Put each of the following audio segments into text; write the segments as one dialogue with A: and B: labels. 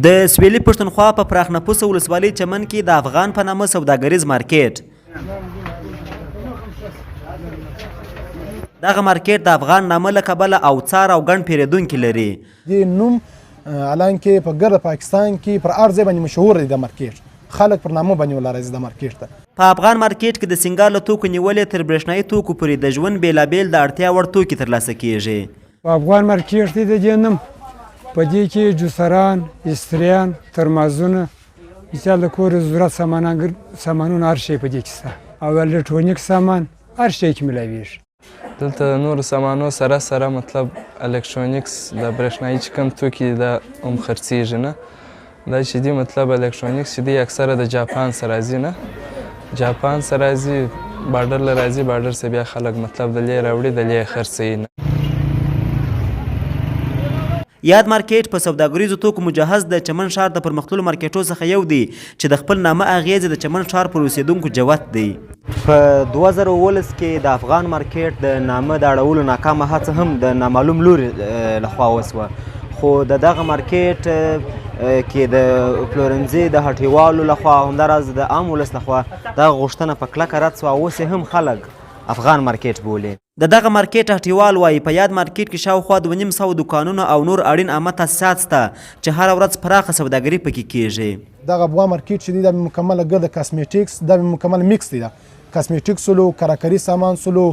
A: د سویلي پښتونخوا په پراخ نفوسه ولسوالۍ چمن کې د افغان په نامه سوداګریز مارکیټ. دغه مارکیټ د افغان نامه له کبله اوڅار او ګڼ پیرودونکي لري.
B: دې نوم الانکې په ګرد پاکستان کې پر هر ځای باندې مشهور دی د مارکیټ. خلک پر نامه باندې ولا راځي د مارکیټ ته.
A: په افغان مارکیټ کې د سینګار له توکو نیولې تر برېښنایي توکو پورې د ژوند بېلابېل د اړتیا وړ توکي ترلاسه کیږي.
C: په افغان مارکیټ کې د دې نوم په دې کې جوسران، استریان، ترمازونه، مثال د کور ضرورت سامانونه هر شی په دې کې شته او الکترونیک سامان هر شی کې میلاویږي.
D: دلته نورو سامانو سره مطلب الکترونیکس د برېښنایي چې کوم توکي دا هم خرڅېږي نه. دا چې دي مطلب الکترونیکس چې دي اکثره د جاپان څخه راځي نه. جاپان څخه راځي، بارډر له راځي، بارډر څخه بیا خلک مطلب د لې راوړي د لې خرڅوي نه.
A: یاد مارکیټ په سوداګریزو توکو مجهز د چمن ښار د پرمختللو مارکیټو څخه یو دی چې د خپل نامه اغیزې د چمن ښار پر اوسیدونکو جوت دی. په 2019 کې د افغان مارکیټ د نامه د اړولو ناکامه هڅه هم د نامعلوم لوري لخوا وسوه، خو د دغه مارکیټ کې د پلورنځي د هټیوالو لخوا همداراز د عام ولس لخوا دغه غوښتنه په کلکه رد سوه او اوس هم خلک افغان مارکیټ بولي. د دغه مارکیټ هټیوال وایي په یاد مارکیټ کې شاوخوا 2500 دوکانونه او نور اړین عامه تاسیسات شته چې هره ورځ پراخه سوداګري پکې کیږي.
B: دغه افغان مارکیټ چې دی دا مکمله ګرد کاسمیټکس، دا مکمل میکس دی. دا کاسمیټکس سلو، کراکري سامان سلو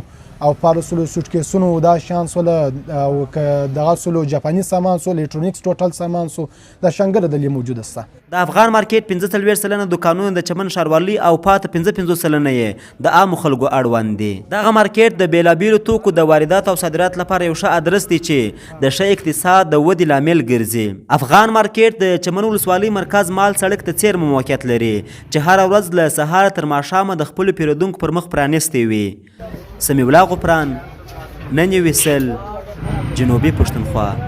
B: او پارسلو، سوټکیسونو دا شان سوله او دغه سلو، جاپاني سامان سو، الکترونیکس ټوټل سامان سو، دا شانګره دلې موجوده سته. د افغان مارکیټ 45 سلنه دوکانونه د چمن ښاروالۍ او پاته 55 سلنه یې د عامو خلکو اړوند دي. دغه مارکیټ د بیلابیلو توکو د واردات او صادرات لپاره یو ښه ادرس دی چې د ښه اقتصاد د ودې لامل ګرځي. افغان مارکیټ د چمن ولسوالۍ مرکز مال سړک ته څیر موقعیت لري چې هره ورځ له سهار تر ماښامه د خپلو پیرودونکو پر مخ پرانیستی وي. سمیع الله غفران، نن ویسل، جنوبي پښتونخوا.